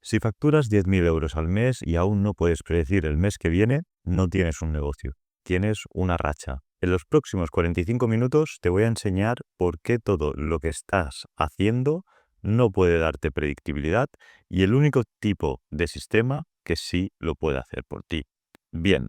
Si facturas 10.000 euros al mes y aún no puedes predecir el mes que viene, no tienes un negocio, tienes una racha. En los próximos 45 minutos te voy a enseñar por qué todo lo que estás haciendo no puede darte predictibilidad y el único tipo de sistema que sí lo puede hacer por ti. Bien,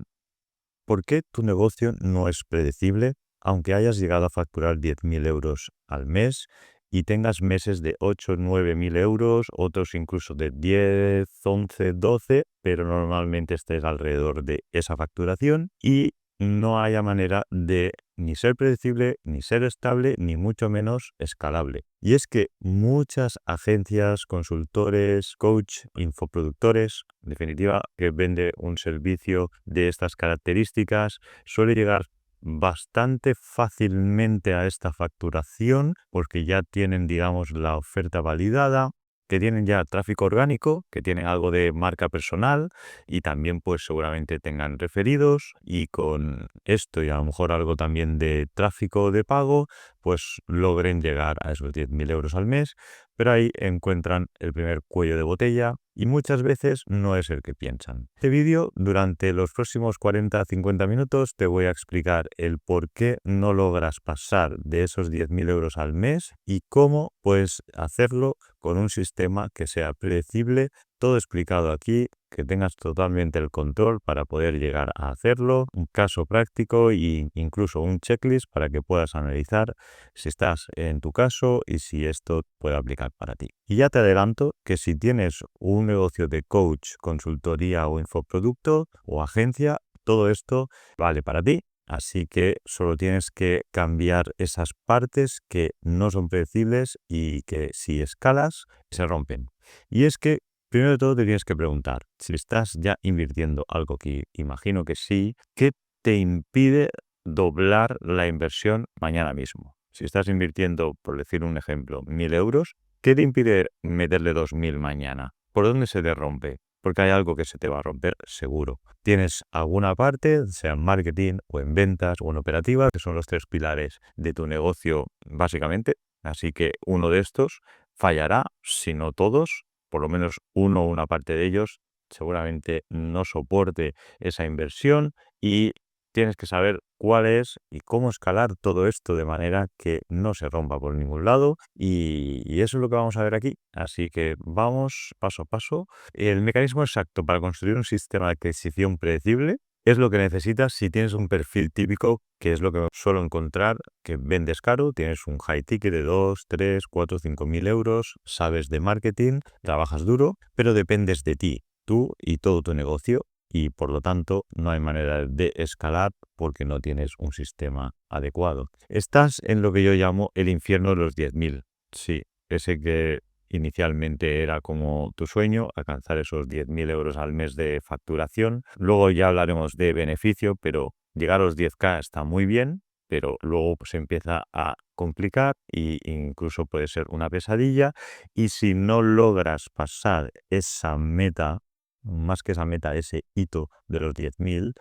¿por qué tu negocio no es predecible aunque hayas llegado a facturar 10.000 euros al mes y tengas meses de 8, 9.000 euros, otros incluso de 10, 11, 12, pero normalmente estés alrededor de esa facturación y no haya manera de ni ser predecible, ni ser estable, ni mucho menos escalable? Y es que muchas agencias, consultores, coach, infoproductores, en definitiva, que vende un servicio de estas características, suele llegar bastante fácilmente a esta facturación porque ya tienen, digamos, la oferta validada, que tienen ya tráfico orgánico, que tienen algo de marca personal y también pues seguramente tengan referidos y con esto y a lo mejor algo también de tráfico de pago, pues logren llegar a esos 10.000 euros al mes, pero ahí encuentran el primer cuello de botella y muchas veces no es el que piensan. Este vídeo, durante los próximos 40 a 50 minutos, te voy a explicar el por qué no logras pasar de esos 10.000 euros al mes y cómo puedes hacerlo con un sistema que sea predecible, todo explicado aquí, que tengas totalmente el control para poder llegar a hacerlo, un caso práctico e incluso un checklist para que puedas analizar si estás en tu caso y si esto puede aplicar para ti. Y ya te adelanto que si tienes un negocio de coach, consultoría o infoproducto o agencia, todo esto vale para ti. Así que solo tienes que cambiar esas partes que no son predecibles y que si escalas se rompen. Y es que primero de todo te tienes que preguntar, si estás ya invirtiendo algo que imagino que sí, ¿qué te impide doblar la inversión mañana mismo? Si estás invirtiendo, por decir un ejemplo, 1.000 euros, ¿qué te impide meterle 2.000 mañana? ¿Por dónde se te rompe? Porque hay algo que se te va a romper seguro. Tienes alguna parte, sea en marketing o en ventas o en operativa, que son los 3 pilares de tu negocio básicamente. Así que uno de estos fallará, si no todos, por lo menos uno o una parte de ellos seguramente no soporte esa inversión y tienes que saber cuál es y cómo escalar todo esto de manera que no se rompa por ningún lado y eso es lo que vamos a ver aquí. Así que vamos paso a paso. El mecanismo exacto para construir un sistema de adquisición predecible es lo que necesitas si tienes un perfil típico, que es lo que suelo encontrar, que vendes caro, tienes un high ticket de 2, 3, 4, 5.000 euros, sabes de marketing, trabajas duro, pero dependes de ti, tú y todo tu negocio y por lo tanto no hay manera de escalar porque no tienes un sistema adecuado. Estás en lo que yo llamo el infierno de los 10.000. Sí, ese que inicialmente era como tu sueño, alcanzar esos 10.000 euros al mes de facturación. Luego ya hablaremos de beneficio, pero llegar a los 10K está muy bien, pero luego se empieza a complicar e incluso puede ser una pesadilla. Y si no logras pasar esa meta, más que esa meta, ese hito de los 10.000,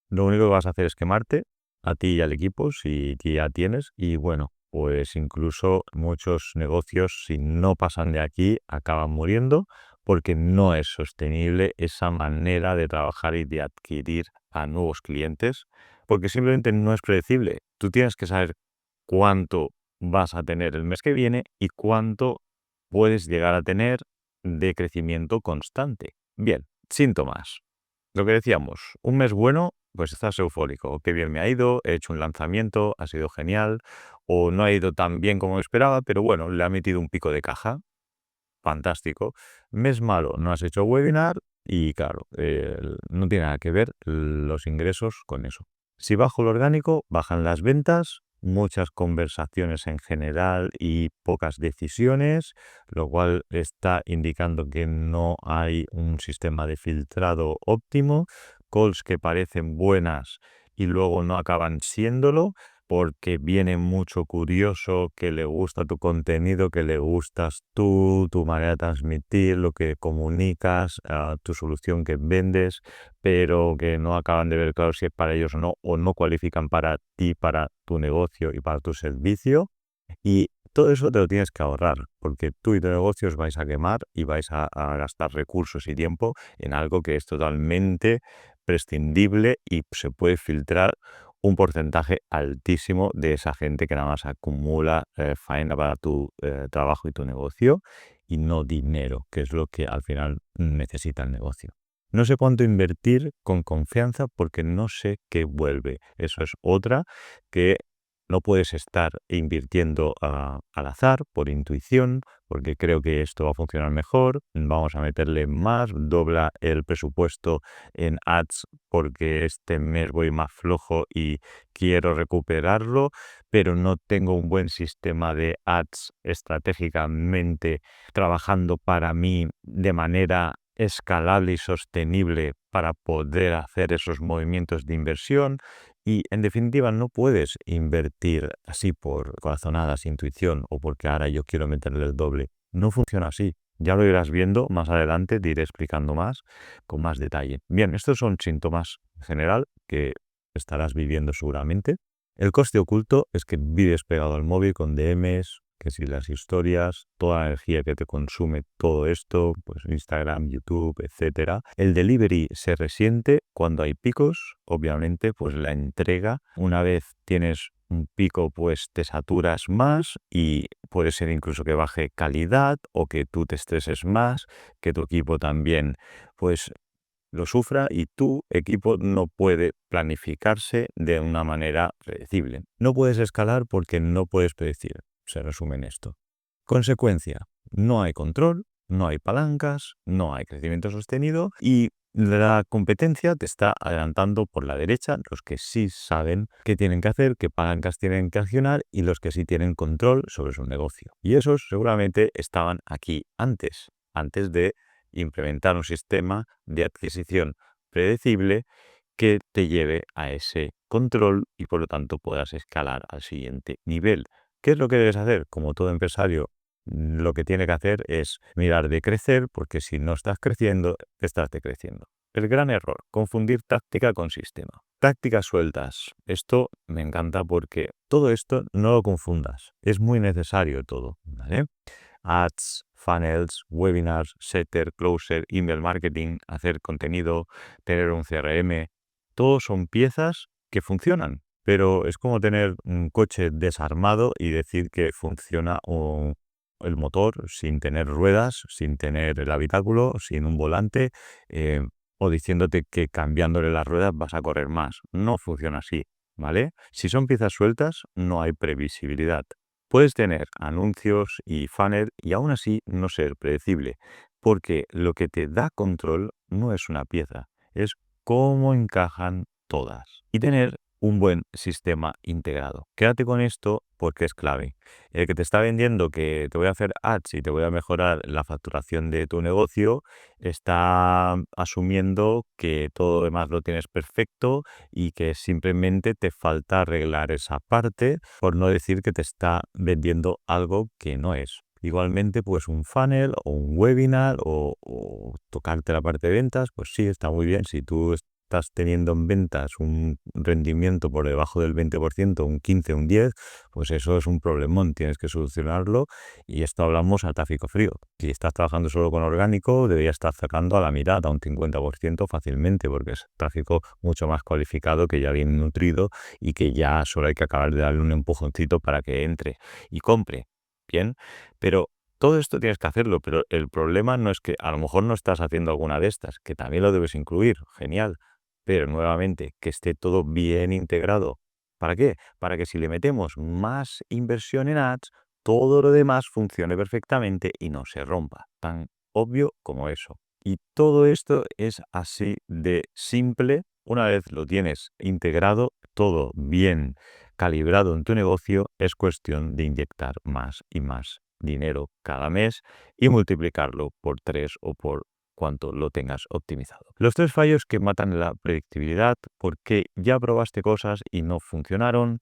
lo único que vas a hacer es quemarte a ti y al equipo si ya tienes y bueno, pues incluso muchos negocios si no pasan de aquí acaban muriendo porque no es sostenible esa manera de trabajar y de adquirir a nuevos clientes porque simplemente no es predecible. Tú tienes que saber cuánto vas a tener el mes que viene y cuánto puedes llegar a tener de crecimiento constante. Bien, síntomas. Lo que decíamos, un mes bueno, pues estás eufórico. Qué bien me ha ido, he hecho un lanzamiento, ha sido genial, o no ha ido tan bien como esperaba, pero bueno, le ha metido un pico de caja. Fantástico. Mes malo, no has hecho webinar y claro, no tiene nada que ver los ingresos con eso. Si bajo lo orgánico, bajan las ventas, muchas conversaciones en general y pocas decisiones, lo cual está indicando que no hay un sistema de filtrado óptimo, calls que parecen buenas y luego no acaban siéndolo, porque viene mucho curioso que le gusta tu contenido, que le gustas tú, tu manera de transmitir, lo que comunicas, tu solución que vendes, pero que no acaban de ver claro si es para ellos o no cualifican para ti, para tu negocio y para tu servicio. Y Todo eso te lo tienes que ahorrar, porque tú y tu negocio os vais a quemar y vais a gastar recursos y tiempo en algo que es totalmente prescindible y se puede filtrar un porcentaje altísimo de esa gente que nada más acumula faena para tu trabajo y tu negocio y no dinero, que es lo que al final necesita el negocio. No sé cuánto invertir con confianza porque no sé qué vuelve. Eso es otra que no puedes estar invirtiendo al azar, por intuición, porque creo que esto va a funcionar mejor. Vamos a meterle más, dobla el presupuesto en ads porque este mes voy más flojo y quiero recuperarlo, pero no tengo un buen sistema de ads estratégicamente trabajando para mí de manera escalable y sostenible para poder hacer esos movimientos de inversión. Y en definitiva, no puedes invertir así por corazonadas, intuición o porque ahora yo quiero meterle el doble. No funciona así. Ya lo irás viendo más adelante, te iré explicando más con más detalle. Bien, estos son síntomas en general que estarás viviendo seguramente. El coste oculto es que vives pegado al móvil con DMs, que si las historias, toda la energía que te consume todo esto, pues Instagram, YouTube, etcétera. El delivery se resiente cuando hay picos, obviamente, pues la entrega, una vez tienes un pico, pues te saturas más y puede ser incluso que baje calidad o que tú te estreses más, que tu equipo también, pues lo sufra y tu equipo no puede planificarse de una manera predecible. No puedes escalar porque no puedes predecir. Se resume en esto. Consecuencia, no hay control, no hay palancas, no hay crecimiento sostenido y la competencia te está adelantando por la derecha, los que sí saben qué tienen que hacer, qué palancas tienen que accionar y los que sí tienen control sobre su negocio. Y esos seguramente estaban aquí antes de implementar un sistema de adquisición predecible que te lleve a ese control y por lo tanto puedas escalar al siguiente nivel. ¿Qué es lo que debes hacer? Como todo empresario, lo que tiene que hacer es mirar de crecer, porque si no estás creciendo, estás decreciendo. El gran error, confundir táctica con sistema. Tácticas sueltas. Esto me encanta porque todo esto no lo confundas. Es muy necesario todo, ¿vale? Ads, funnels, webinars, setter, closer, email marketing, hacer contenido, tener un CRM. Todos son piezas que funcionan, pero es como tener un coche desarmado y decir que funciona el motor sin tener ruedas, sin tener el habitáculo, sin un volante, eh, o diciéndote que cambiándole las ruedas vas a correr más. No funciona así, ¿vale? Si son piezas sueltas, no hay previsibilidad. Puedes tener anuncios y funnel y aún así no ser predecible, porque lo que te da control no es una pieza, es cómo encajan todas y tener un buen sistema integrado. Quédate con esto porque es clave. El que te está vendiendo que te voy a hacer ads y te voy a mejorar la facturación de tu negocio está asumiendo que todo lo demás lo tienes perfecto y que simplemente te falta arreglar esa parte, por no decir que te está vendiendo algo que no es. Igualmente, pues un funnel o un webinar o tocarte la parte de ventas, pues sí, está muy bien. Si tú estás teniendo en ventas un rendimiento por debajo del 20%, un 15, un 10, pues eso es un problemón, tienes que solucionarlo y esto hablamos a tráfico frío. Si estás trabajando solo con orgánico, deberías estar sacando a la mitad, a un 50% fácilmente, porque es tráfico mucho más cualificado, que ya bien nutrido y que ya solo hay que acabar de darle un empujoncito para que entre y compre. Bien, pero todo esto tienes que hacerlo, pero el problema no es que a lo mejor no estás haciendo alguna de estas, que también lo debes incluir, genial, pero nuevamente que esté todo bien integrado. ¿Para qué? Para que si le metemos más inversión en ads, todo lo demás funcione perfectamente y no se rompa. Tan obvio como eso. Y todo esto es así de simple. Una vez lo tienes integrado, todo bien calibrado en tu negocio, es cuestión de inyectar más y más dinero cada mes y multiplicarlo por 3 o por cuanto lo tengas optimizado. Los 3 fallos que matan la predictibilidad, porque ya probaste cosas y no funcionaron.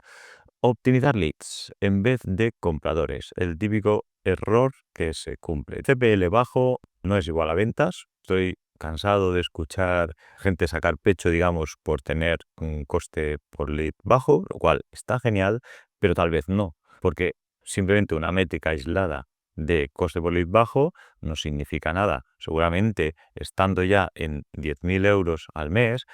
Optimizar leads en vez de compradores. El típico error que se cumple. CPL bajo no es igual a ventas. Estoy cansado de escuchar gente sacar pecho, digamos, por tener un coste por lead bajo, lo cual está genial, pero tal vez no. Porque simplemente una métrica aislada de coste por lead bajo no significa nada. Seguramente, estando ya en 10.000 euros al mes,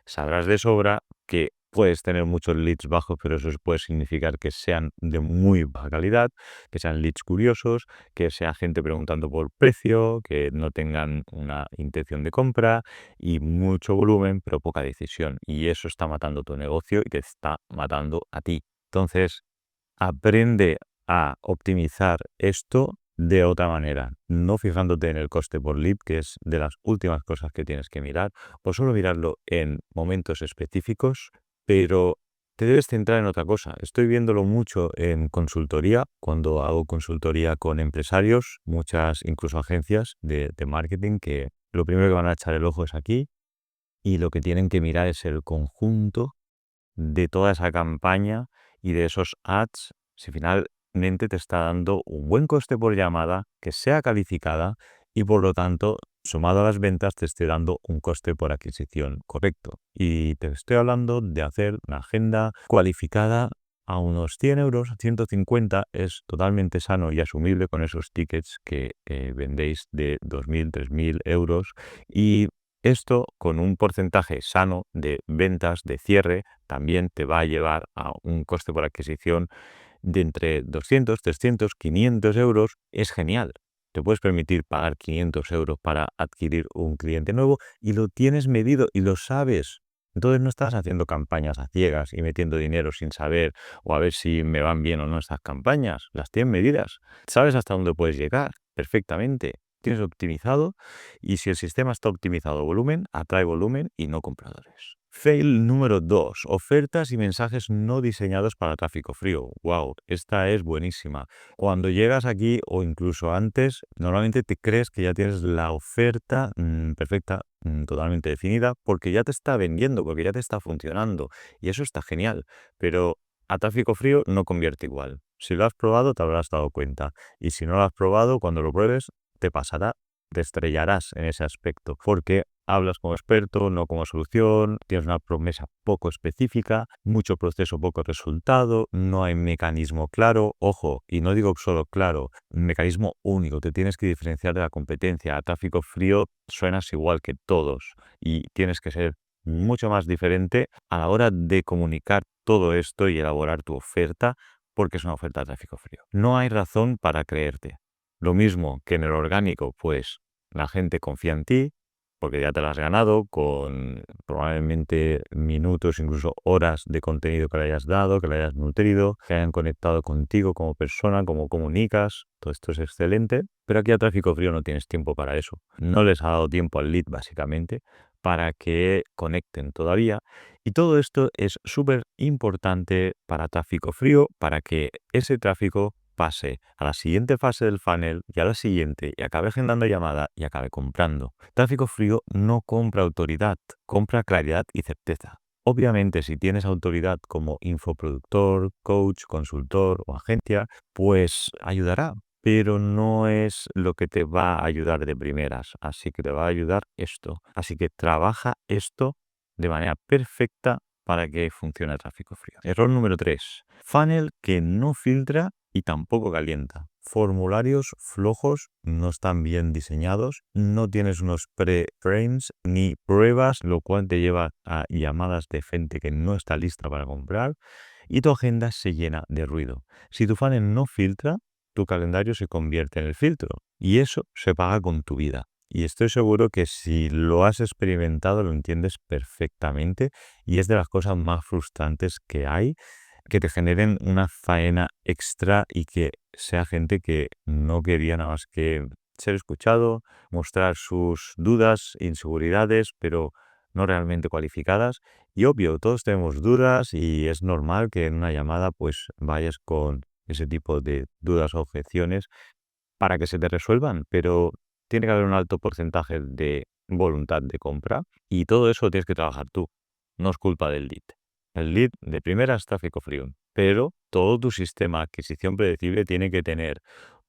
sabrás de sobra que puedes tener muchos leads bajos, pero eso puede significar que sean de muy baja calidad, que sean leads curiosos, que sea gente preguntando por precio, que no tengan una intención de compra y mucho volumen, pero poca decisión. Y eso está matando tu negocio y te está matando a ti. Entonces, aprende a optimizar esto de otra manera, no fijándote en el coste por lead, que es de las últimas cosas que tienes que mirar, o solo mirarlo en momentos específicos, pero te debes centrar en otra cosa. Estoy viéndolo mucho en consultoría, cuando hago consultoría con empresarios, muchas incluso agencias de marketing, que lo primero que van a echar el ojo es aquí, y lo que tienen que mirar es el conjunto de toda esa campaña y de esos ads, si finalmente te está dando un buen coste por llamada, que sea calificada y por lo tanto, sumado a las ventas, te esté dando un coste por adquisición correcto. Y te estoy hablando de hacer una agenda cualificada a unos 100 euros, 150, es totalmente sano y asumible con esos tickets que vendéis de 2.000, 3.000 euros, y esto, con un porcentaje sano de ventas, de cierre, también te va a llevar a un coste por adquisición de entre 200, 300, 500 euros. Es genial. Te puedes permitir pagar 500 euros para adquirir un cliente nuevo y lo tienes medido y lo sabes. Entonces no estás haciendo campañas a ciegas y metiendo dinero sin saber o a ver si me van bien o no estas campañas. Las tienes medidas. Sabes hasta dónde puedes llegar perfectamente. Tienes optimizado, y si el sistema está optimizado volumen, atrae volumen y no compradores. Fail número 2. Ofertas y mensajes no diseñados para tráfico frío. Wow, esta es buenísima. Cuando llegas aquí o incluso antes, normalmente te crees que ya tienes la oferta perfecta, totalmente definida, porque ya te está vendiendo, porque ya te está funcionando. Y eso está genial. Pero a tráfico frío no convierte igual. Si lo has probado, te habrás dado cuenta. Y si no lo has probado, cuando lo pruebes, te pasará, te estrellarás en ese aspecto, porque hablas como experto, no como solución, tienes una promesa poco específica, mucho proceso, poco resultado, no hay mecanismo claro, ojo, y no digo solo claro, mecanismo único, te tienes que diferenciar de la competencia. A tráfico frío suenas igual que todos y tienes que ser mucho más diferente a la hora de comunicar todo esto y elaborar tu oferta, porque es una oferta de tráfico frío. No hay razón para creerte. Lo mismo que en el orgánico, pues la gente confía en ti, porque ya te lo has ganado con probablemente minutos, incluso horas de contenido que le hayas dado, que le hayas nutrido, que hayan conectado contigo como persona, como comunicas. Todo esto es excelente, pero aquí a tráfico frío no tienes tiempo para eso. No les ha dado tiempo al lead, básicamente, para que conecten todavía. Y todo esto es súper importante para tráfico frío, para que ese tráfico pase a la siguiente fase del funnel y a la siguiente y acabe agendando llamada y acabe comprando. Tráfico frío no compra autoridad, compra claridad y certeza. Obviamente, si tienes autoridad como infoproductor, coach, consultor o agencia, pues ayudará, pero no es lo que te va a ayudar de primeras. Así que te va a ayudar esto. Así que trabaja esto de manera perfecta para que funcione el tráfico frío. Error número 3. Funnel que no filtra y tampoco calienta. Formularios flojos, no están bien diseñados, no tienes unos pre-frames ni pruebas, lo cual te lleva a llamadas de gente que no está lista para comprar, y tu agenda se llena de ruido. Si tu funnel no filtra, tu calendario se convierte en el filtro y eso se paga con tu vida. Y estoy seguro que si lo has experimentado lo entiendes perfectamente, y es de las cosas más frustrantes que hay, que te generen una faena extra y que sea gente que no quería nada más que ser escuchado, mostrar sus dudas, inseguridades, pero no realmente cualificadas. Y obvio, todos tenemos dudas y es normal que en una llamada pues vayas con ese tipo de dudas o objeciones para que se te resuelvan, pero tiene que haber un alto porcentaje de voluntad de compra y todo eso lo tienes que trabajar tú. No es culpa del lead. El lead de primera es tráfico frío, pero todo tu sistema de adquisición predecible tiene que tener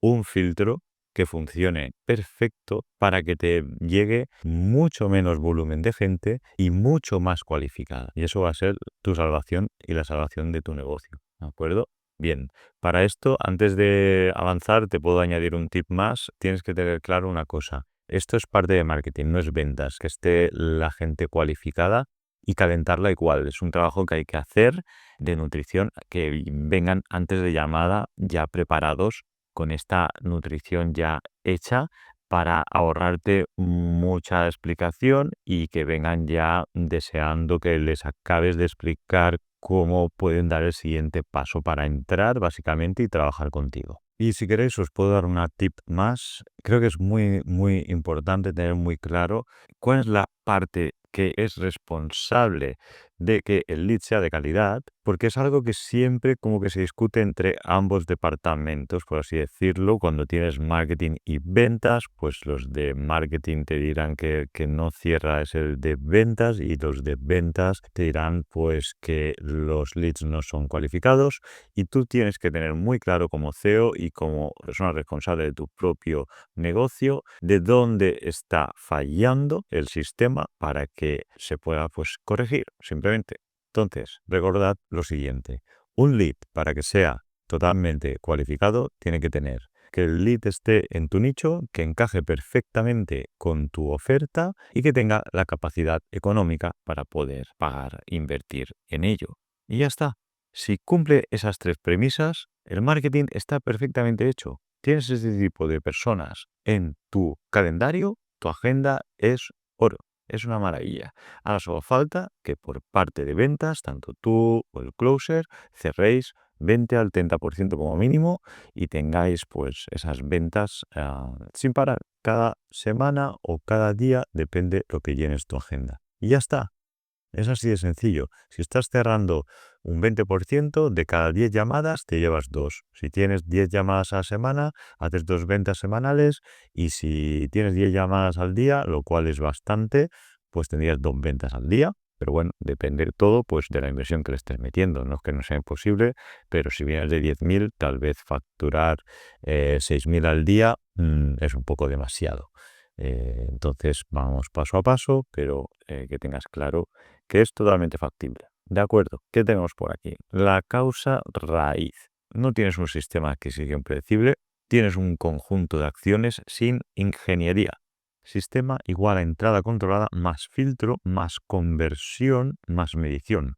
un filtro que funcione perfecto para que te llegue mucho menos volumen de gente y mucho más cualificada. Y eso va a ser tu salvación y la salvación de tu negocio. ¿De acuerdo? Bien, para esto, antes de avanzar, te puedo añadir un tip más. Tienes que tener claro una cosa. Esto es parte de marketing, no es ventas, que esté la gente cualificada y calentarla igual. Es un trabajo que hay que hacer de nutrición, que vengan antes de llamada ya preparados con esta nutrición ya hecha para ahorrarte mucha explicación y que vengan ya deseando que les acabes de explicar cómo pueden dar el siguiente paso para entrar básicamente y trabajar contigo. Y si queréis os puedo dar una tip más. Creo que es muy importante tener muy claro cuál es la parte que es responsable de que el lead sea de calidad, porque es algo que siempre como que se discute entre ambos departamentos, por así decirlo. Cuando tienes marketing y ventas, pues los de marketing te dirán que no cierra es el de ventas y los de ventas te dirán pues que los leads no son cualificados, y tú tienes que tener muy claro como CEO y como persona responsable de tu propio negocio de dónde está fallando el sistema para que se pueda pues corregir simplemente. Entonces, recordad lo siguiente: un lead, para que sea totalmente cualificado, tiene que tener que el lead esté en tu nicho, que encaje perfectamente con tu oferta y que tenga la capacidad económica para poder pagar, invertir en ello. Y ya está. Si cumple esas tres premisas, el marketing está perfectamente hecho. Tienes ese tipo de personas en tu calendario, tu agenda es oro. Es una maravilla. Ahora solo falta que por parte de ventas, tanto tú o el closer, cerréis 20 al 30% como mínimo y tengáis pues esas ventas sin parar cada semana o cada día, depende lo que llenes tu agenda. Y ya está. Es así de sencillo. Si estás cerrando un 20%, de cada 10 llamadas te llevas 2. Si tienes 10 llamadas a la semana, haces 2 ventas semanales, y si tienes 10 llamadas al día, lo cual es bastante, pues tendrías 2 ventas al día. Pero bueno, depende todo pues de la inversión que le estés metiendo. No es que no sea imposible, pero si vienes de 10.000, tal vez facturar 6.000 al día es un poco demasiado. Entonces vamos paso a paso, pero que tengas claro que es totalmente factible. De acuerdo, ¿qué tenemos por aquí? La causa raíz. No tienes un sistema de adquisición predecible, tienes un conjunto de acciones sin ingeniería. Sistema igual a entrada controlada más filtro más conversión más medición.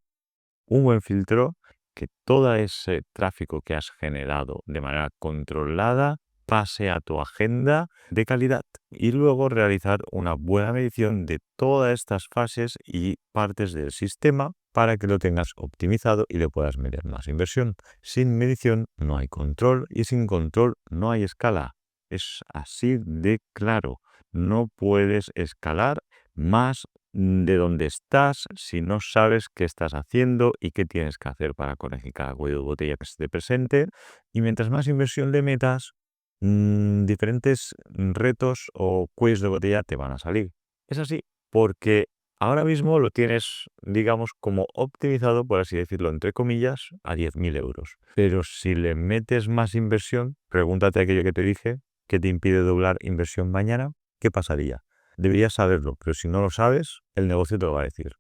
Un buen filtro, que todo ese tráfico que has generado de manera controlada pase a tu agenda de calidad, y luego realizar una buena medición de todas estas fases y partes del sistema para que lo tengas optimizado y le puedas meter más inversión. Sin medición no hay control y sin control no hay escala. Es así de claro. No puedes escalar más de donde estás si no sabes qué estás haciendo y qué tienes que hacer para corregir cada cuello de botella que se te presente. Y mientras más inversión le metas, diferentes retos o cuellos de botella te van a salir. Es así, porque ahora mismo lo tienes, digamos, como optimizado, por así decirlo, entre comillas, a 10.000 euros. Pero si le metes más inversión, pregúntate aquello que te dije, que te impide doblar inversión mañana, ¿qué pasaría? Deberías saberlo, pero si no lo sabes, el negocio te lo va a decir.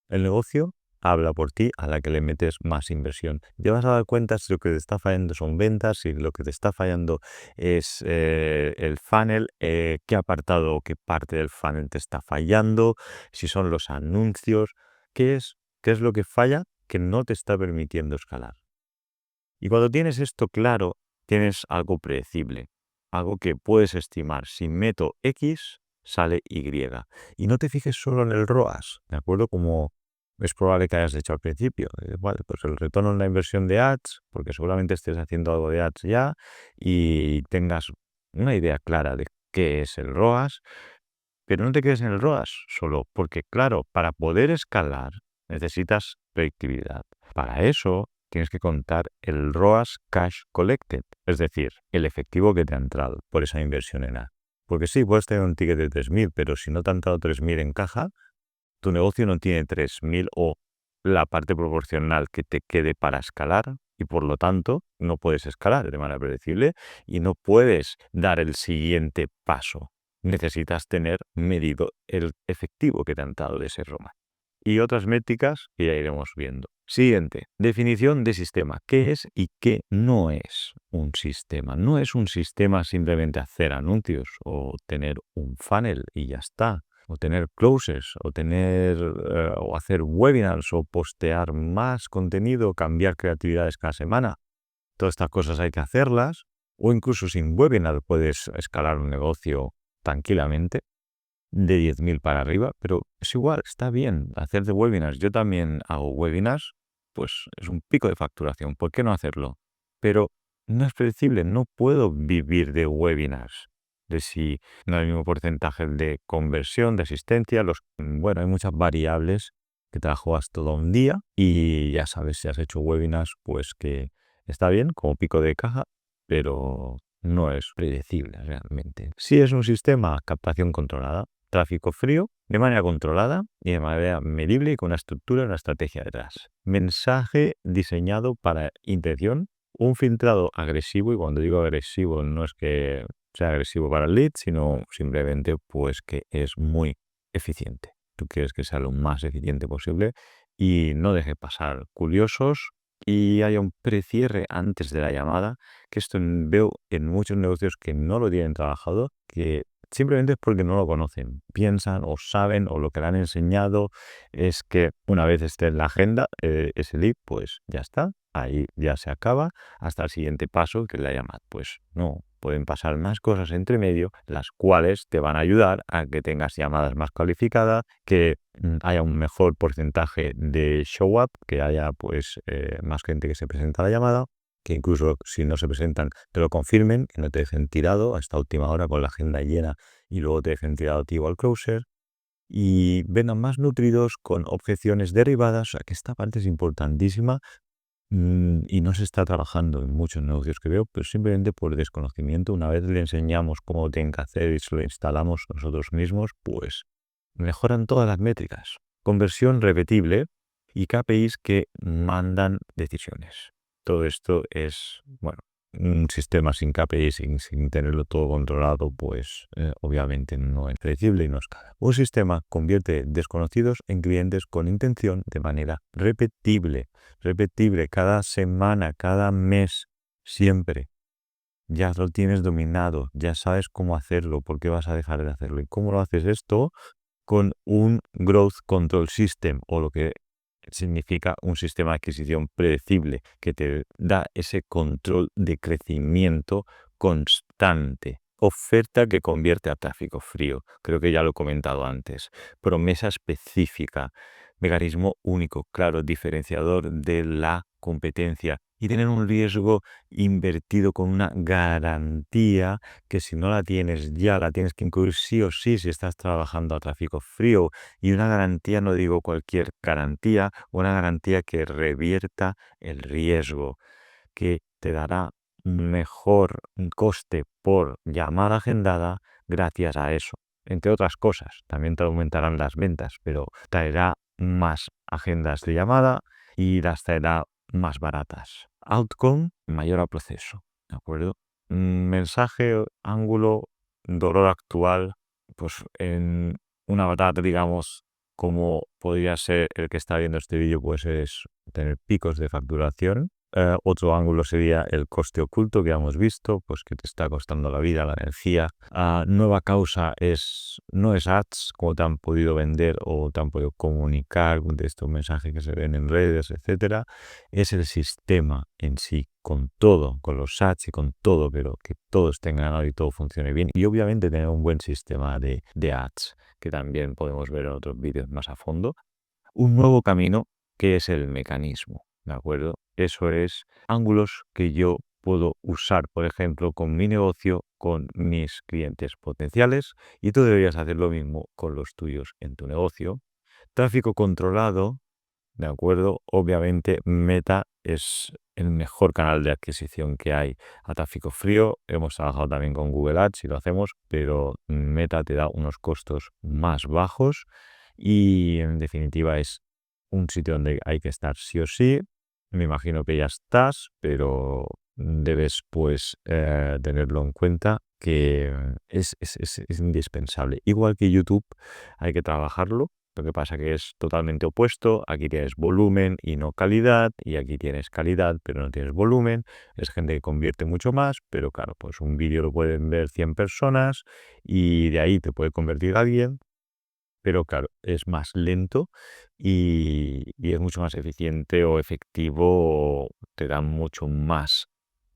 El negocio habla por ti a la que le metes más inversión. Ya vas a dar cuenta si lo que te está fallando son ventas, si lo que te está fallando es el funnel, qué apartado o qué parte del funnel te está fallando, si son los anuncios, qué es lo que falla que no te está permitiendo escalar. Y cuando tienes esto claro, tienes algo predecible, algo que puedes estimar. Si meto X, sale Y. Y no te fijes solo en el ROAS, ¿de acuerdo? Como es probable que hayas hecho al principio. Vale, pues el retorno en la inversión de ads, porque seguramente estés haciendo algo de ads ya y tengas una idea clara de qué es el ROAS, pero no te quedes en el ROAS solo, porque claro, para poder escalar necesitas predictibilidad. Para eso tienes que contar el ROAS Cash Collected, es decir, el efectivo que te ha entrado por esa inversión en ad. Porque sí, puedes tener un ticket de 3.000, pero si no te han entrado 3.000 en caja, tu negocio no tiene 3.000 o la parte proporcional que te quede para escalar, y por lo tanto no puedes escalar de manera predecible y no puedes dar el siguiente paso. Necesitas tener medido el efectivo que te han dado de ese ROAS. Y otras métricas que ya iremos viendo. Siguiente, definición de sistema. ¿Qué es y qué no es un sistema? No es un sistema simplemente hacer anuncios o tener un funnel y ya está. O tener closes, o hacer webinars, o postear más contenido, cambiar creatividades cada semana. Todas estas cosas hay que hacerlas. O incluso sin webinar puedes escalar un negocio tranquilamente de 10.000 para arriba, pero es igual, está bien hacer de webinars. Yo también hago webinars, pues es un pico de facturación. ¿Por qué no hacerlo? Pero no es predecible, no puedo vivir de webinars. De si no hay el mismo porcentaje de conversión, de asistencia, bueno, hay muchas variables que te la juegas todo un día y ya sabes si has hecho webinars, pues que está bien como pico de caja, pero no es predecible realmente. Si es un sistema captación controlada, tráfico frío, de manera controlada y de manera medible y con una estructura y una estrategia detrás. Mensaje diseñado para intención, un filtrado agresivo, y cuando digo agresivo no es que sea agresivo para el lead, sino simplemente pues que es muy eficiente. Tú quieres que sea lo más eficiente posible y no deje pasar curiosos y haya un precierre antes de la llamada, que esto veo en muchos negocios que no lo tienen trabajado, que simplemente es porque no lo conocen. Piensan o saben o lo que le han enseñado es que una vez esté en la agenda ese lead, pues ya está, ahí ya se acaba hasta el siguiente paso que es la llamada. Pues no, pueden pasar más cosas entre medio, las cuales te van a ayudar a que tengas llamadas más cualificadas, que haya un mejor porcentaje de show up, que haya pues más gente que se presenta a la llamada, que incluso si no se presentan te lo confirmen, que no te dejen tirado a esta última hora con la agenda llena y luego te dejen tirado a ti o al closer, y vengan más nutridos con objeciones derribadas. O sea, que esta parte es importantísima y no se está trabajando en muchos negocios que veo, pero simplemente por desconocimiento. Una vez le enseñamos cómo lo tienen que hacer y se lo instalamos nosotros mismos, pues mejoran todas las métricas. Conversión repetible y KPIs que mandan decisiones. Todo esto es, bueno, un sistema sin KPIs, sin tenerlo todo controlado, pues obviamente no es predecible y no escala. Un sistema convierte desconocidos en clientes con intención de manera repetible cada semana, cada mes, siempre. Ya lo tienes dominado, ya sabes cómo hacerlo, por qué vas a dejar de hacerlo. ¿Y cómo lo haces esto? Con un Growth Control System, o lo que significa un sistema de adquisición predecible que te da ese control de crecimiento constante. Oferta que convierte a tráfico frío. Creo que ya lo he comentado antes. Promesa específica. Mecanismo único, claro, diferenciador de la competencia. Y tener un riesgo invertido con una garantía que si no la tienes ya, la tienes que incluir sí o sí si estás trabajando a tráfico frío. Y una garantía, no digo cualquier garantía, una garantía que revierta el riesgo, que te dará un mejor coste por llamada agendada gracias a eso. Entre otras cosas, también te aumentarán las ventas, pero traerá más agendas de llamada y las traerá más baratas. Outcome mayor al proceso, ¿de acuerdo? Mensaje, ángulo, dolor actual, pues en un avatar, digamos, como podría ser el que está viendo este vídeo, pues es tener picos de facturación. Otro ángulo sería el coste oculto que hemos visto, pues que te está costando la vida, la energía. Nueva causa no es ads, como te han podido vender o te han podido comunicar de estos mensajes que se ven en redes, etcétera. Es el sistema en sí, con todo, con los ads y con todo, pero que todo esté engranado y todo funcione bien. Y obviamente tener un buen sistema de ads, que también podemos ver en otros vídeos más a fondo. Un nuevo camino que es el mecanismo, ¿de acuerdo? Eso es ángulos que yo puedo usar, por ejemplo, con mi negocio, con mis clientes potenciales, y tú deberías hacer lo mismo con los tuyos en tu negocio. Tráfico controlado, ¿de acuerdo? Obviamente Meta es el mejor canal de adquisición que hay a tráfico frío. Hemos trabajado también con Google Ads y lo hacemos, pero Meta te da unos costos más bajos y en definitiva es un sitio donde hay que estar sí o sí. Me imagino que ya estás, pero debes pues tenerlo en cuenta, que es indispensable. Igual que YouTube hay que trabajarlo, Lo que pasa que es totalmente opuesto. Aquí tienes volumen y no calidad, y aquí tienes calidad pero no tienes volumen. Es gente que convierte mucho más, pero claro, pues un vídeo lo pueden ver 100 personas y de ahí te puede convertir alguien, pero claro, es más lento y es mucho más eficiente o efectivo, o te da mucho más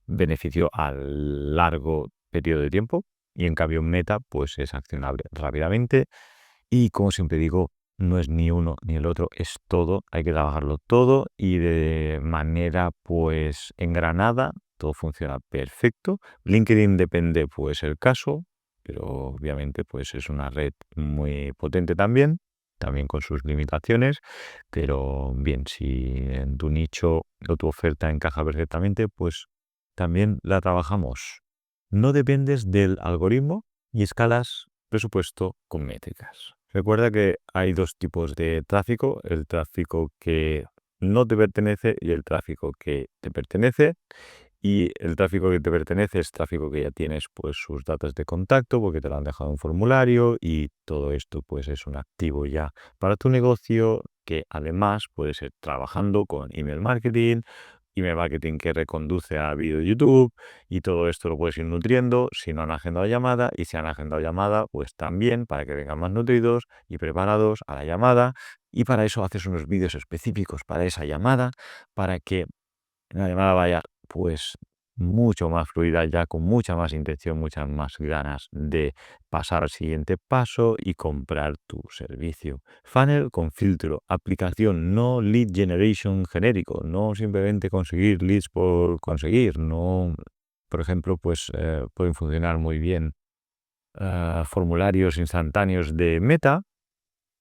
beneficio a largo periodo de tiempo. Y en cambio Meta pues es accionable rápidamente y, como siempre digo, no es ni uno ni el otro, es todo. Hay que trabajarlo todo y de manera pues engranada. Todo funciona perfecto. LinkedIn depende pues el caso, pero obviamente pues es una red muy potente también con sus limitaciones, pero bien, si en tu nicho o tu oferta encaja perfectamente, pues también la trabajamos. No dependes del algoritmo y escalas presupuesto con métricas. Recuerda que hay dos tipos de tráfico: el tráfico que no te pertenece y el tráfico que te pertenece. Y el tráfico que te pertenece es tráfico que ya tienes pues sus datos de contacto porque te lo han dejado en un formulario, y todo esto pues es un activo ya para tu negocio, que además puede ser trabajando con email marketing que reconduce a vídeo de YouTube, y todo esto lo puedes ir nutriendo si no han agendado llamada, y si han agendado llamada pues también para que vengan más nutridos y preparados a la llamada. Y para eso haces unos vídeos específicos para esa llamada, para que la llamada vaya pues mucho más fluida, ya con mucha más intención, muchas más ganas de pasar al siguiente paso y comprar tu servicio. Funnel con filtro, aplicación, no lead generation genérico, no simplemente conseguir leads por conseguir. No, por ejemplo, pues pueden funcionar muy bien formularios instantáneos de Meta,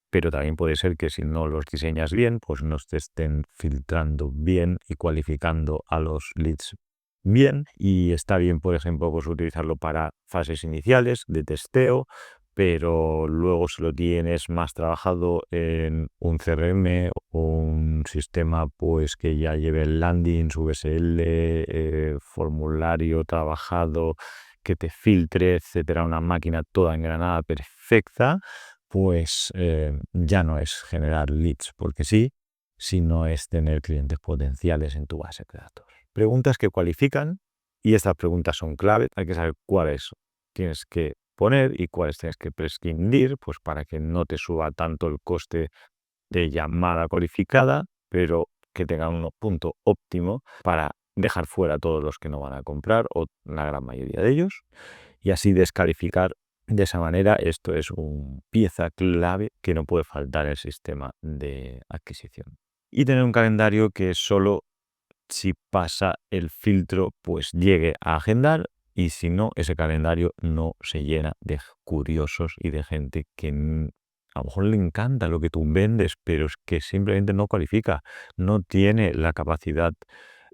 pero también puede ser que si no los diseñas bien, pues no te estén filtrando bien y cualificando a los leads bien. Y está bien, por ejemplo, pues utilizarlo para fases iniciales de testeo, pero luego si lo tienes más trabajado en un CRM o un sistema pues que ya lleve el landing, su VSL, formulario trabajado, que te filtre, etcétera, una máquina toda engranada perfecta, pues ya no es generar leads porque sí, sino es tener clientes potenciales en tu base de datos. Preguntas que cualifican, y estas preguntas son clave. Hay que saber cuáles tienes que poner y cuáles tienes que prescindir, pues para que no te suba tanto el coste de llamada cualificada, pero que tengan un punto óptimo para dejar fuera a todos los que no van a comprar, o la gran mayoría de ellos, y así descalificar. De esa manera, esto es una pieza clave que no puede faltar en el sistema de adquisición. Y tener un calendario que solo si pasa el filtro pues llegue a agendar, y si no, ese calendario no se llena de curiosos y de gente que a lo mejor le encanta lo que tú vendes, pero es que simplemente no cualifica, no tiene la capacidad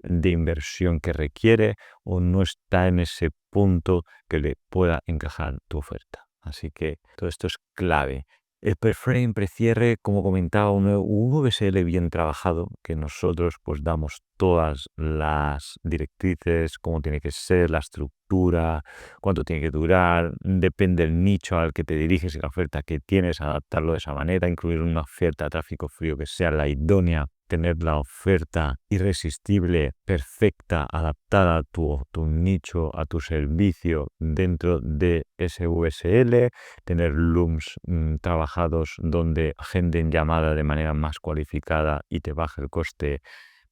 de inversión que requiere, o no está en ese punto que le pueda encajar tu oferta. Así que todo esto es clave. El preframe, precierre, como comentaba, un VSL bien trabajado, que nosotros pues damos todas las directrices, cómo tiene que ser, la estructura, cuánto tiene que durar, depende del nicho al que te diriges y la oferta que tienes, adaptarlo de esa manera, incluir una oferta a tráfico frío que sea la idónea, tener la oferta irresistible, perfecta, adaptada a tu nicho, a tu servicio dentro de ese VSL, tener looms trabajados donde agenden llamada de manera más cualificada y te baje el coste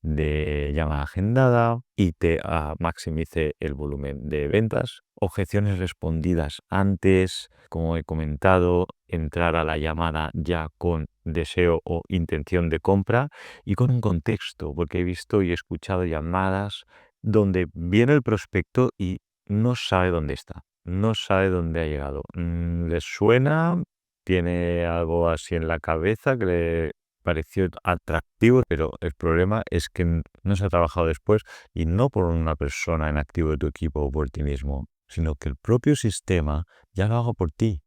de llamada agendada y te maximice el volumen de ventas. Objeciones respondidas antes, como he comentado, entrar a la llamada ya con deseo o intención de compra y con un contexto, porque he visto y he escuchado llamadas donde viene el prospecto y no sabe dónde está, no sabe dónde ha llegado. Le suena, tiene algo así en la cabeza que le pareció atractivo, pero el problema es que no se ha trabajado después, y no por una persona en activo de tu equipo o por ti mismo, sino que el propio sistema ya lo haga por ti,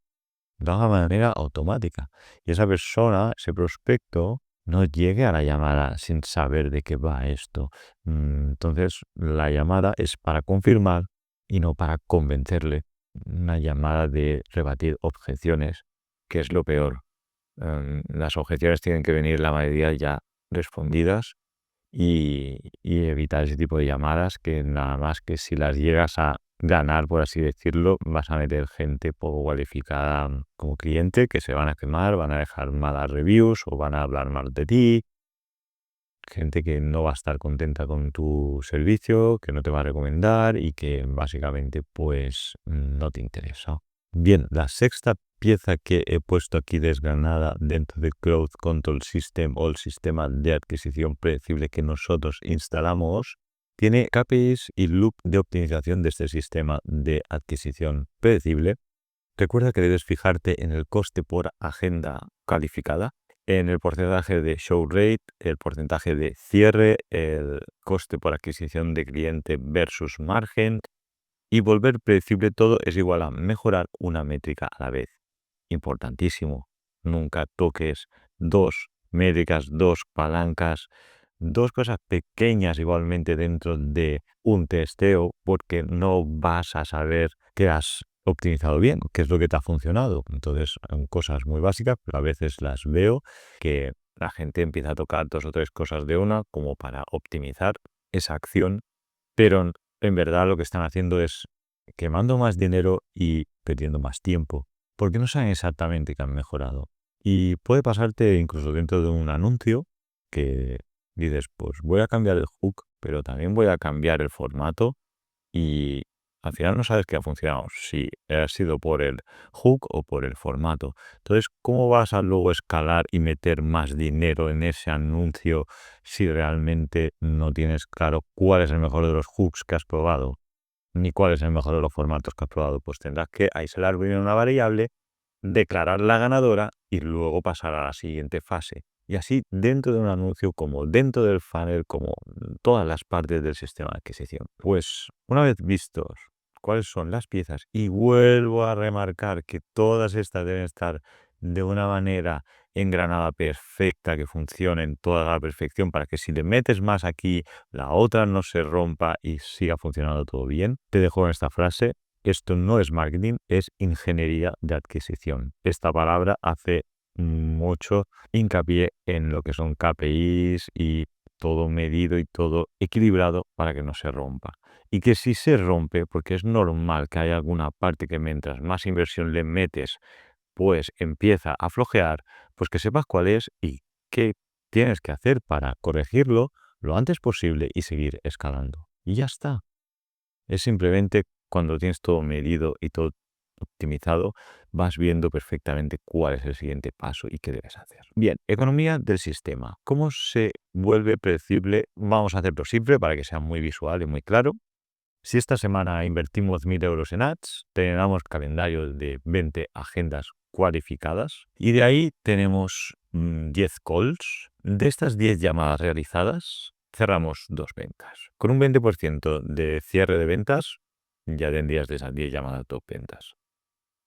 lo haga de manera automática, y esa persona, ese prospecto, no llegue a la llamada sin saber de qué va esto. Entonces la llamada es para confirmar y no para convencerle. Una llamada de rebatir objeciones, que es lo peor. Las objeciones tienen que venir la mayoría ya respondidas y evitar ese tipo de llamadas que nada más que si las llegas a ganar, por así decirlo, vas a meter gente poco cualificada como cliente que se van a quemar, van a dejar malas reviews o van a hablar mal de ti. Gente que no va a estar contenta con tu servicio, que no te va a recomendar y que básicamente pues no te interesa. Bien, la sexta pieza que he puesto aquí desgranada dentro de Growth Control System o el sistema de adquisición predecible que nosotros instalamos tiene KPIs y loop de optimización de este sistema de adquisición predecible. Recuerda que debes fijarte en el coste por agenda calificada, en el porcentaje de show rate, el porcentaje de cierre, el coste por adquisición de cliente versus margen, y volver predecible todo es igual a mejorar una métrica a la vez. Importantísimo, nunca toques dos métricas, dos palancas, dos cosas pequeñas igualmente dentro de un testeo, porque no vas a saber qué has optimizado bien, qué es lo que te ha funcionado. Entonces, son cosas muy básicas, pero a veces las veo que la gente empieza a tocar dos o tres cosas de una como para optimizar esa acción, pero en verdad lo que están haciendo es quemando más dinero y perdiendo más tiempo, porque no saben exactamente qué han mejorado. Y puede pasarte incluso dentro de un anuncio que dices, pues voy a cambiar el hook, pero también voy a cambiar el formato y al final no sabes qué ha funcionado, si ha sido por el hook o por el formato. Entonces, ¿cómo vas a luego escalar y meter más dinero en ese anuncio si realmente no tienes claro cuál es el mejor de los hooks que has probado, ni cuál es el mejor de los formatos que has probado? Pues tendrás que aislar bien una variable, declarar la ganadora y luego pasar a la siguiente fase. Y así dentro de un anuncio, como dentro del funnel, como todas las partes del sistema de adquisición. Pues una vez vistos cuáles son las piezas, y vuelvo a remarcar que todas estas deben estar de una manera engranada perfecta, que funcionen toda la perfección, para que si le metes más aquí, la otra no se rompa y siga funcionando todo bien. Te dejo en esta frase: esto no es marketing, es ingeniería de adquisición. Esta palabra hace mucho hincapié en lo que son KPIs y todo medido y todo equilibrado para que no se rompa. Y que si se rompe, porque es normal que haya alguna parte que mientras más inversión le metes, pues empieza a flojear, pues que sepas cuál es y qué tienes que hacer para corregirlo lo antes posible y seguir escalando. Y ya está. Es simplemente cuando tienes todo medido y todo optimizado, vas viendo perfectamente cuál es el siguiente paso y qué debes hacer. Bien, economía del sistema. ¿Cómo se vuelve predecible? Vamos a hacerlo simple para que sea muy visual y muy claro. Si esta semana invertimos 1.000 euros en ads, tenemos calendario de 20 agendas cualificadas y de ahí tenemos 10 calls. De estas 10 llamadas realizadas, cerramos 2 ventas. Con un 20% de cierre de ventas, ya tendrías de esas 10 llamadas 2 ventas.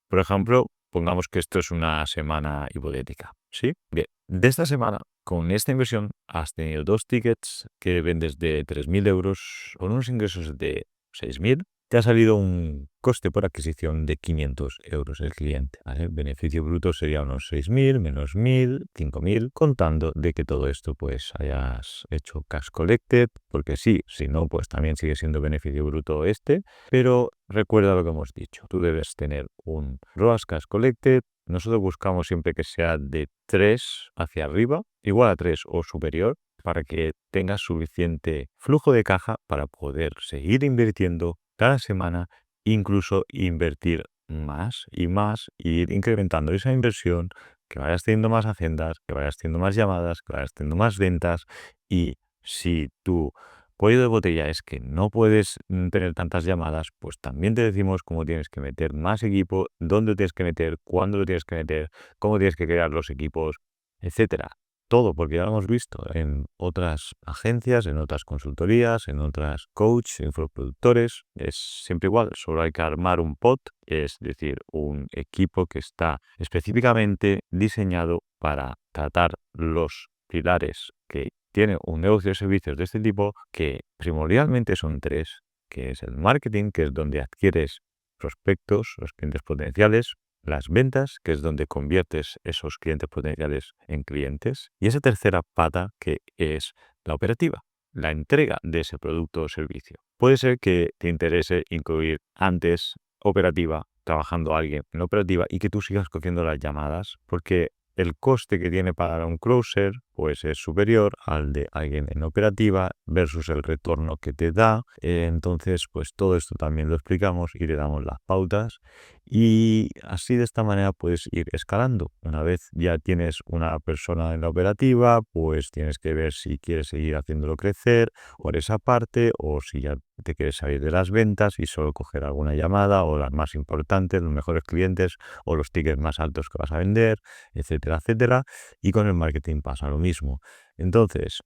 Por ejemplo, pongamos que esto es una semana hipotética, ¿sí? Bien, de esta semana, con esta inversión, has tenido 2 tickets que vendes de 3.000 euros con unos ingresos de 6.000. Te ha salido un coste por adquisición de 500 euros el cliente, ¿vale? El beneficio bruto sería unos 6.000 menos 1.000, 5.000, contando de que todo esto pues hayas hecho cash collected, porque sí, si no, pues también sigue siendo beneficio bruto este. Pero recuerda lo que hemos dicho, tú debes tener un ROAS cash collected. Nosotros buscamos siempre que sea de 3 hacia arriba, igual a 3 o superior, para que tengas suficiente flujo de caja para poder seguir invirtiendo cada semana, incluso invertir más y más, e ir incrementando esa inversión, que vayas teniendo más agendas, que vayas teniendo más llamadas, que vayas teniendo más ventas. Y si tu cuello de botella es que no puedes tener tantas llamadas, pues también te decimos cómo tienes que meter más equipo, dónde lo tienes que meter, cuándo lo tienes que meter, cómo tienes que crear los equipos, etcétera. Todo, porque ya lo hemos visto en otras agencias, en otras consultorías, en otras coach, infoproductores. Es siempre igual, solo hay que armar un pod, es decir, un equipo que está específicamente diseñado para tratar los pilares que tiene un negocio de servicios de este tipo, que primordialmente son 3, que es el marketing, que es donde adquieres prospectos, los clientes potenciales, las ventas, que es donde conviertes esos clientes potenciales en clientes. Y esa tercera pata, que es la operativa, la entrega de ese producto o servicio. Puede ser que te interese incluir antes operativa, trabajando alguien en operativa y que tú sigas cogiendo las llamadas, porque el coste que tiene para un closer pues es superior al de alguien en operativa versus el retorno que te da. Entonces, pues todo esto también lo explicamos y le damos las pautas y así de esta manera puedes ir escalando. Una vez ya tienes una persona en la operativa, pues tienes que ver si quieres seguir haciéndolo crecer por esa parte o si ya te quieres salir de las ventas y solo coger alguna llamada o las más importantes, los mejores clientes o los tickets más altos que vas a vender, etcétera, etcétera. Y con el marketing pasa lo mismo. Entonces,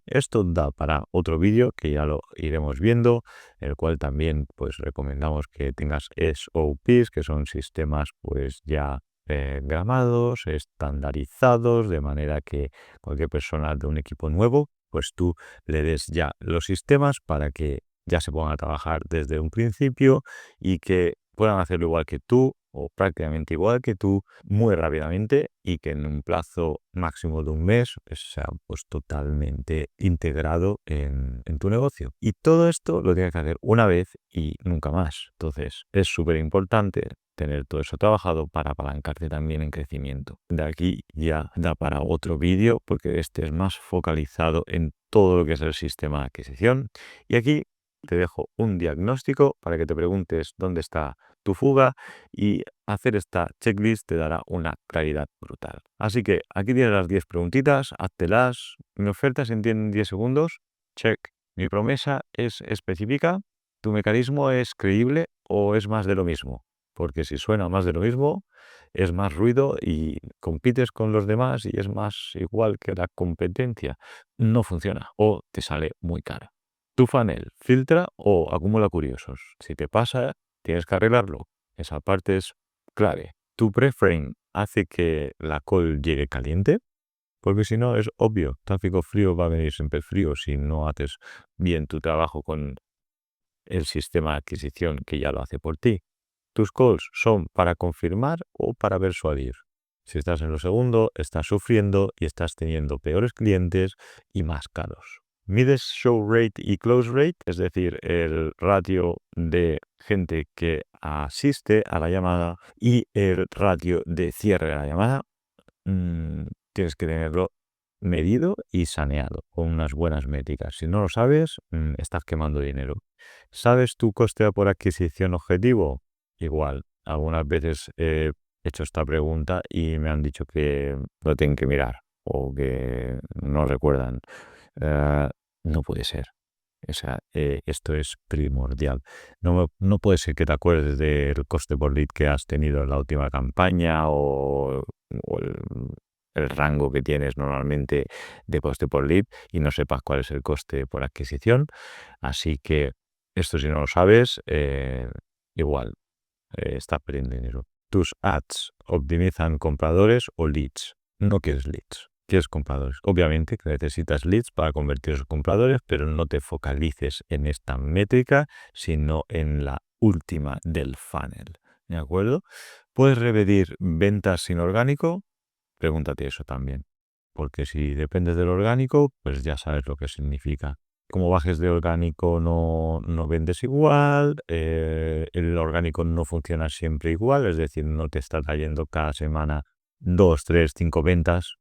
esto da para otro vídeo que ya lo iremos viendo, el cual también pues recomendamos que tengas SOPs, que son sistemas pues ya gramados, estandarizados, de manera que cualquier persona de un equipo nuevo, pues tú le des ya los sistemas para que ya se pongan a trabajar desde un principio y que puedan hacerlo igual que tú o prácticamente igual que tú muy rápidamente y que en un plazo máximo de un mes sea pues totalmente integrado en tu negocio. Y todo esto lo tienes que hacer una vez y nunca más. Entonces es súper importante tener todo eso trabajado para apalancarte también en crecimiento. De aquí ya da para otro vídeo porque este es más focalizado en todo lo que es el sistema de adquisición. Y aquí te dejo un diagnóstico para que te preguntes dónde está tu fuga y hacer esta checklist te dará una claridad brutal. Así que aquí tienes las 10 preguntitas, háztelas. Mi oferta se entiende en 10 segundos. Check. Mi promesa es específica. ¿Tu mecanismo es creíble o es más de lo mismo? Porque si suena más de lo mismo, es más ruido y compites con los demás y es más igual que la competencia. No funciona o te sale muy caro. ¿Tu funnel filtra o acumula curiosos? Si te pasa, tienes que arreglarlo. Esa parte es clave. ¿Tu preframe hace que la call llegue caliente? Porque si no, es obvio, tráfico frío va a venir siempre frío si no haces bien tu trabajo con el sistema de adquisición que ya lo hace por ti. ¿Tus calls son para confirmar o para persuadir? Si estás en lo segundo, estás sufriendo y estás teniendo peores clientes y más caros. ¿Mides show rate y close rate? Es decir, el ratio de gente que asiste a la llamada y el ratio de cierre de la llamada. Tienes que tenerlo medido y saneado con unas buenas métricas. Si no lo sabes, estás quemando dinero. ¿Sabes tu coste por adquisición objetivo? Igual, algunas veces he hecho esta pregunta y me han dicho que lo tienen que mirar o que no recuerdan. No puede ser. O sea, esto es primordial. No puede ser que te acuerdes del coste por lead que has tenido en la última campaña o el rango que tienes normalmente de coste por lead y no sepas cuál es el coste por adquisición. Así que esto si no lo sabes, igual estás perdiendo dinero. ¿Tus ads optimizan compradores o leads? No quieres leads. Quieres compradores. Obviamente que necesitas leads para convertir esos compradores, pero no te focalices en esta métrica, sino en la última del funnel. ¿De acuerdo? ¿Puedes repetir ventas sin orgánico? Pregúntate eso también. Porque si dependes del orgánico, pues ya sabes lo que significa. Como bajes de orgánico no vendes igual, el orgánico no funciona siempre igual, es decir, no te está trayendo cada semana 2, 3, 5 ventas.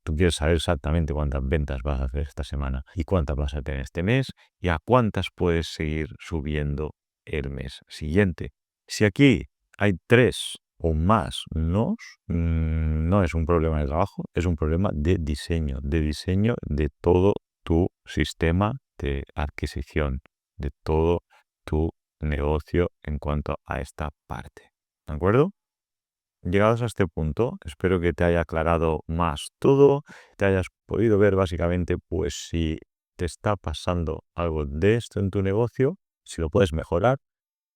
Tú quieres saber exactamente cuántas ventas vas a hacer esta semana y cuántas vas a tener este mes y a cuántas puedes seguir subiendo el mes siguiente. Si aquí hay 3 o más nos, no es un problema de trabajo, es un problema de diseño de todo tu sistema de adquisición, de todo tu negocio en cuanto a esta parte. ¿De acuerdo? Llegados a este punto, espero que te haya aclarado más todo, te hayas podido ver básicamente pues si te está pasando algo de esto en tu negocio, si lo puedes mejorar.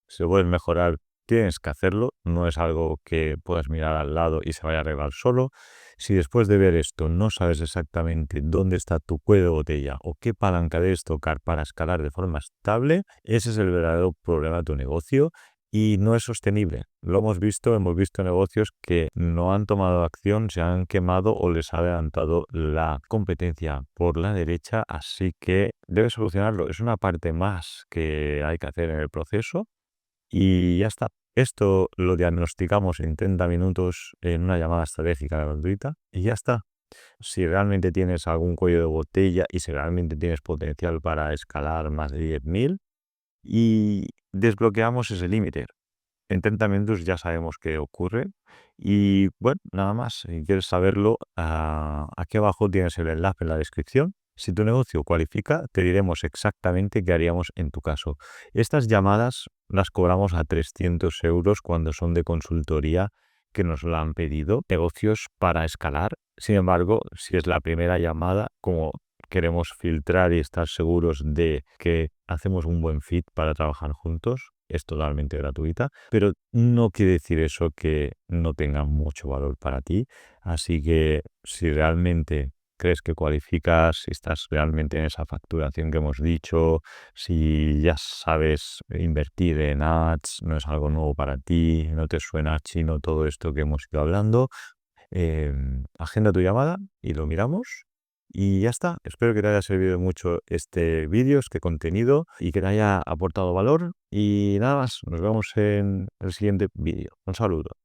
Si lo puedes mejorar, tienes que hacerlo. No es algo que puedas mirar al lado y se vaya a arreglar solo. Si después de ver esto no sabes exactamente dónde está tu cuello de botella o qué palanca debes tocar para escalar de forma estable, ese es el verdadero problema de tu negocio y no es sostenible. Lo hemos visto negocios que no han tomado acción, se han quemado o les ha adelantado la competencia por la derecha, así que debes solucionarlo. Es una parte más que hay que hacer en el proceso y ya está. Esto lo diagnosticamos en 30 minutos en una llamada estratégica gratuita y ya está. Si realmente tienes algún cuello de botella y si realmente tienes potencial para escalar más de 10.000 y desbloqueamos ese límite. En 30 minutos ya sabemos qué ocurre y bueno, nada más. Si quieres saberlo, aquí abajo tienes el enlace en la descripción. Si tu negocio cualifica, te diremos exactamente qué haríamos en tu caso. Estas llamadas las cobramos a 300 euros cuando son de consultoría que nos la han pedido, negocios para escalar. Sin embargo, si es la primera llamada, como queremos filtrar y estar seguros de que hacemos un buen fit para trabajar juntos, es totalmente gratuita, pero no quiere decir eso que no tenga mucho valor para ti. Así que si realmente crees que cualificas, si estás realmente en esa facturación que hemos dicho, si ya sabes invertir en ads, no es algo nuevo para ti, no te suena chino todo esto que hemos ido hablando, agenda tu llamada y lo miramos. Y ya está. Espero que te haya servido mucho este vídeo, este contenido y que te haya aportado valor. Y nada más, nos vemos en el siguiente vídeo. Un saludo.